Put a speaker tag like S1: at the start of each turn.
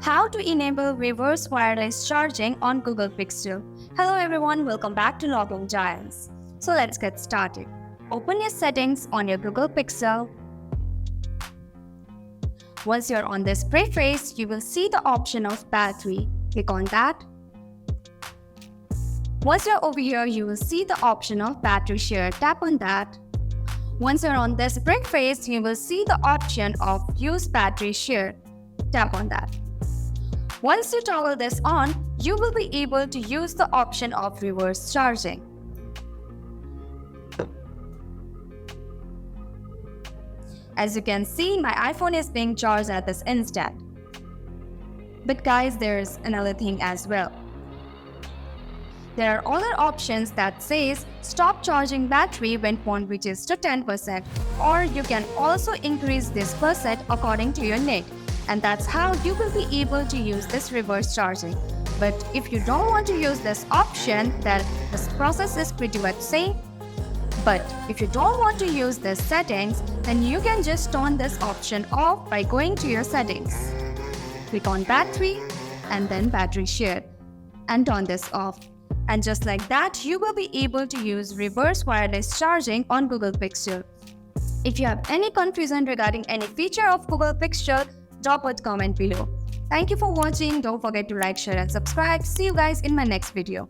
S1: How to enable reverse wireless charging on Google Pixel. Hello everyone, welcome back to Logging Giants. So let's get started. Open your settings on your Google Pixel. Once you're on this preface, you will see the option of battery. Click on that. Once you're over here, you will see the option of battery share. Tap on that. Once you're on this preface, you will see the option of use battery share. Tap on that. Once you toggle this on, you will be able to use the option of reverse charging. As you can see, my iPhone is being charged at this instant. But guys, there's another thing as well. There are other options that says stop charging battery when phone reaches to 10%, or you can also increase this percent according to your need. And that's how you will be able to use this reverse charging. But if you don't want to use this option, then this process is pretty much same. But if you don't want to use this settings, then you can just turn this option off by going to your settings. Click on battery and then battery share and turn this off. And just like that, you will be able to use reverse wireless charging on Google Pixel. If you have any confusion regarding any feature of Google Pixel, drop a comment below. Thank you for watching. Don't forget to like, share and subscribe. See you guys in my next video.